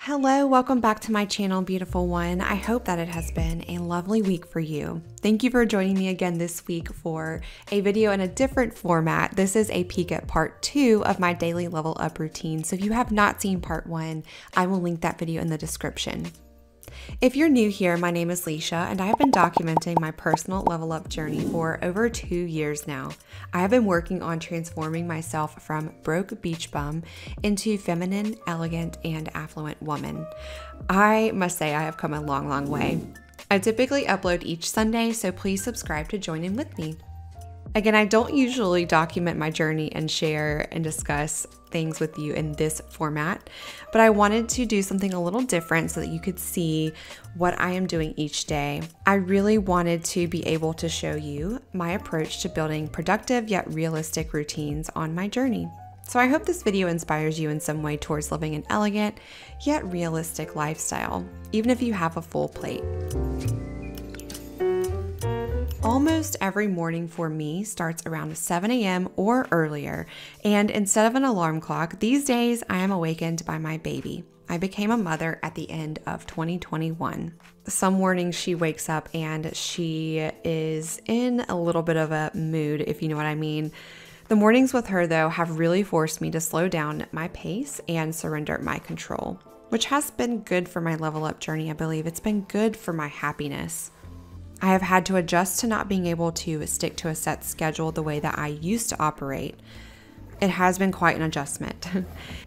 Hello, welcome back to my channel, beautiful one. I hope that it has been a lovely week for you. Thank you for joining me again this week for a video in a different format. This is a peek at part 2 of my daily level up routine. So if you have not seen part 1, I will link that video in the description. If you're new here, my name is Leisha, and I have been documenting my personal level up journey for over 2 years now. I have been working on transforming myself from broke beach bum into feminine, elegant, and affluent woman. I must say I have come a long, long way. I typically upload each Sunday, so please subscribe to join in with me. Again, I don't usually document my journey and share and discuss things with you in this format, but I wanted to do something a little different so that you could see what I am doing each day. I really wanted to be able to show you my approach to building productive yet realistic routines on my journey. So I hope this video inspires you in some way towards living an elegant yet realistic lifestyle, even if you have a full plate. Almost every morning for me starts around 7 a.m. or earlier, and instead of an alarm clock, these days I am awakened by my baby. I became a mother at the end of 2021. Some mornings she wakes up and she is in a little bit of a mood, if you know what I mean. The mornings with her, though, have really forced me to slow down my pace and surrender my control, which has been good for my level up journey. I believe it's been good for my happiness. I have had to adjust to not being able to stick to a set schedule the way that I used to operate. It has been quite an adjustment.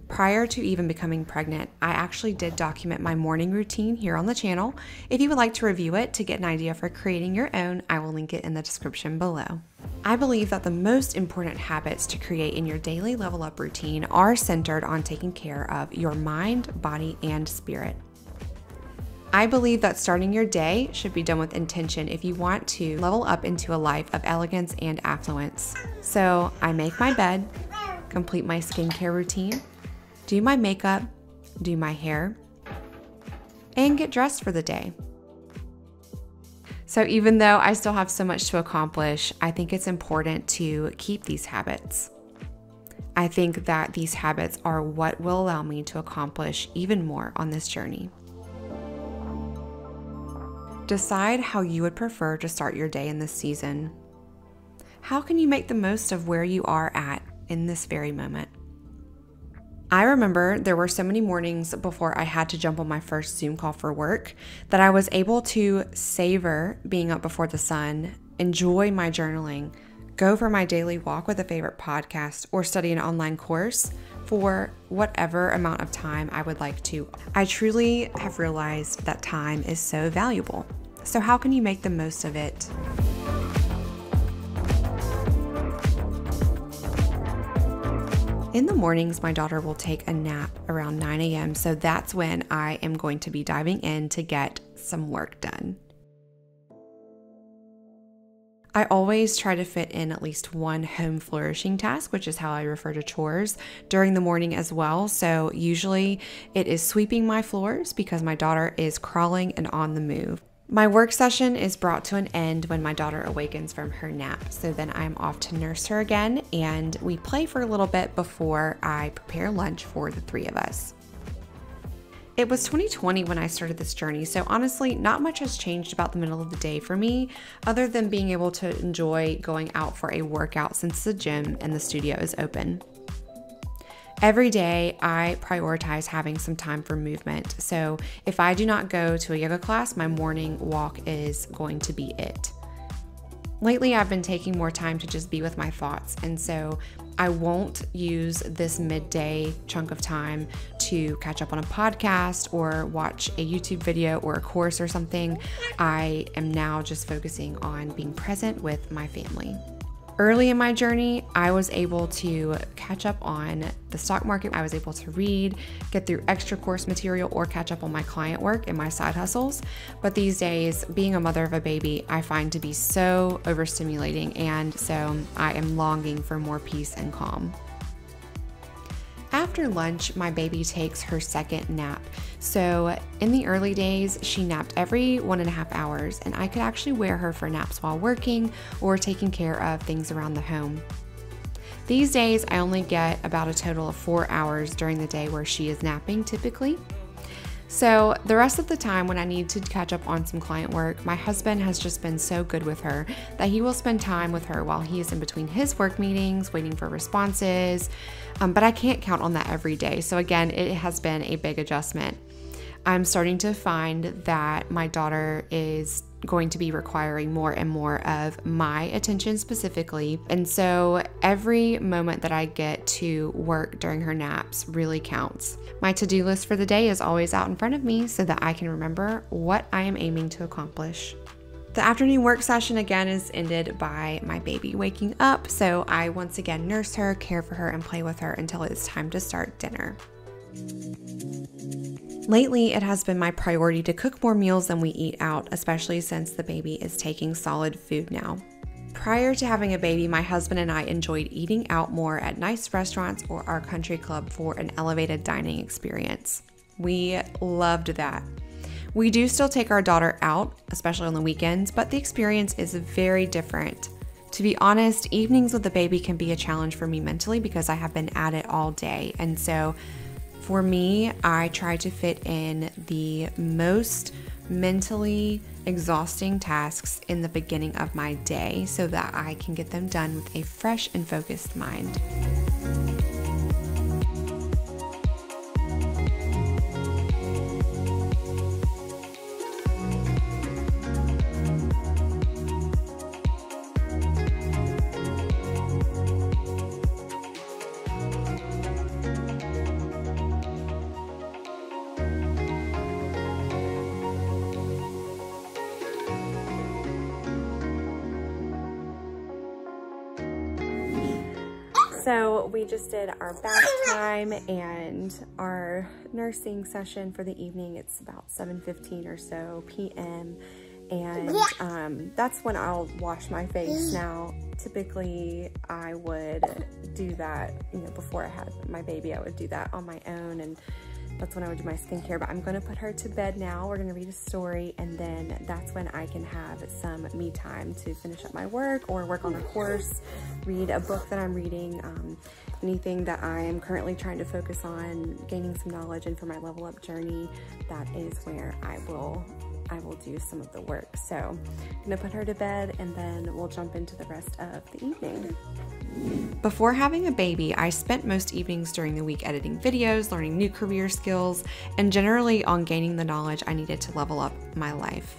Prior to even becoming pregnant, I actually did document my morning routine here on the channel. If you would like to review it to get an idea for creating your own, I will link it in the description below. I believe that the most important habits to create in your daily level up routine are centered on taking care of your mind, body, and spirit. I believe that starting your day should be done with intention if you want to level up into a life of elegance and affluence. So I make my bed, complete my skincare routine, do my makeup, do my hair, and get dressed for the day. So even though I still have so much to accomplish, I think it's important to keep these habits. I think that these habits are what will allow me to accomplish even more on this journey. Decide how you would prefer to start your day in this season. How can you make the most of where you are at in this very moment? I remember there were so many mornings before I had to jump on my first Zoom call for work that I was able to savor being up before the sun, enjoy my journaling, go for my daily walk with a favorite podcast, or study an online course for whatever amount of time I would like to. I truly have realized that time is so valuable. So how can you make the most of it? In the mornings, my daughter will take a nap around 9 a.m. So that's when I am going to be diving in to get some work done. I always try to fit in at least one home flourishing task, which is how I refer to chores, during the morning as well. So usually it is sweeping my floors because my daughter is crawling and on the move. My work session is brought to an end when my daughter awakens from her nap. So then I'm off to nurse her again, and we play for a little bit before I prepare lunch for the 3 of us. It was 2020 when I started this journey, so honestly, not much has changed about the middle of the day for me, other than being able to enjoy going out for a workout since the gym and the studio is open. Every day, I prioritize having some time for movement, so if I do not go to a yoga class, my morning walk is going to be it. Lately, I've been taking more time to just be with my thoughts, and so I won't use this midday chunk of time to catch up on a podcast or watch a YouTube video or a course or something. I am now just focusing on being present with my family. Early in my journey, I was able to catch up on the stock market. I was able to read, get through extra course material, or catch up on my client work and my side hustles. But these days, being a mother of a baby, I find to be so overstimulating, and so I am longing for more peace and calm. After lunch, my baby takes her second nap. So in the early days, she napped every 1.5 hours, and I could actually wear her for naps while working or taking care of things around the home. These days, I only get about a total of 4 hours during the day where she is napping typically. So the rest of the time when I need to catch up on some client work, my husband has just been so good with her that he will spend time with her while he is in between his work meetings, waiting for responses. But I can't count on that every day. So again, it has been a big adjustment. I'm starting to find that my daughter is going to be requiring more and more of my attention specifically. And so every moment that I get to work during her naps really counts. My to-do list for the day is always out in front of me so that I can remember what I am aiming to accomplish. The afternoon work session again is ended by my baby waking up. So I once again nurse her, care for her, and play with her until it's time to start dinner. Lately, it has been my priority to cook more meals than we eat out, especially since the baby is taking solid food now. Prior to having a baby, my husband and I enjoyed eating out more at nice restaurants or our country club for an elevated dining experience. We loved that. We do still take our daughter out, especially on the weekends, but the experience is very different. To be honest, evenings with the baby can be a challenge for me mentally because I have been at it all day, and so for me, I try to fit in the most mentally exhausting tasks in the beginning of my day so that I can get them done with a fresh and focused mind. So we just did our bath time and our nursing session for the evening. It's about 7:15 or so p.m. and that's when I'll wash my face. Now, typically I would do that, before I had my baby, I would do that on my own, and that's when I would do my skincare, but I'm gonna put her to bed now. We're gonna read a story, and then that's when I can have some me time to finish up my work or work on a course, read a book that I'm reading, anything that I am currently trying to focus on, gaining some knowledge, and for my level up journey, that is where I will do some of the work. So I'm gonna put her to bed, and then we'll jump into the rest of the evening. Before having a baby, I spent most evenings during the week editing videos, learning new career skills, and generally on gaining the knowledge I needed to level up my life.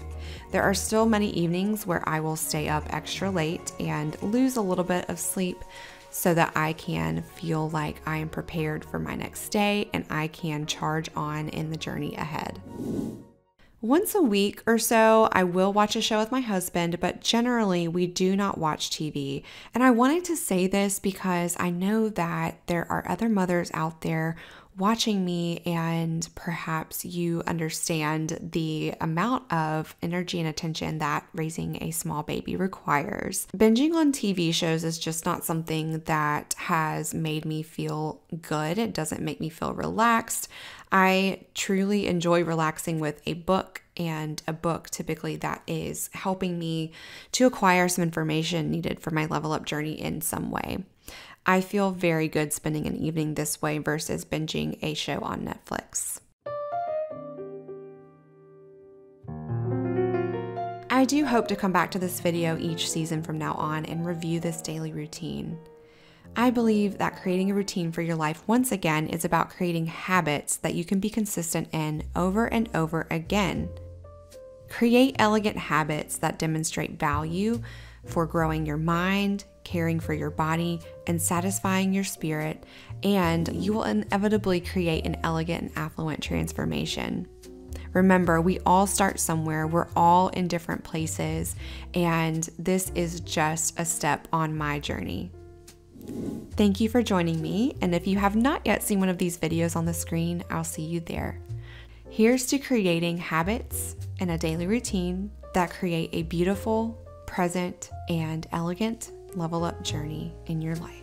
There are still many evenings where I will stay up extra late and lose a little bit of sleep so that I can feel like I am prepared for my next day and I can charge on in the journey ahead. Once a week or so, I will watch a show with my husband, but generally we do not watch TV. And I wanted to say this because I know that there are other mothers out there watching me, and perhaps you understand the amount of energy and attention that raising a small baby requires. Binging on TV shows is just not something that has made me feel good. It doesn't make me feel relaxed. I truly enjoy relaxing with a book, and a book typically that is helping me to acquire some information needed for my level up journey in some way. I feel very good spending an evening this way versus binging a show on Netflix. I do hope to come back to this video each season from now on and review this daily routine. I believe that creating a routine for your life once again is about creating habits that you can be consistent in over and over again. Create elegant habits that demonstrate value for growing your mind, caring for your body, and satisfying your spirit, and you will inevitably create an elegant and affluent transformation. Remember, we all start somewhere. We're all in different places, and this is just a step on my journey. Thank you for joining me, and if you have not yet seen one of these videos on the screen, I'll see you there. Here's to creating habits and a daily routine that create a beautiful, present, and elegant level up journey in your life.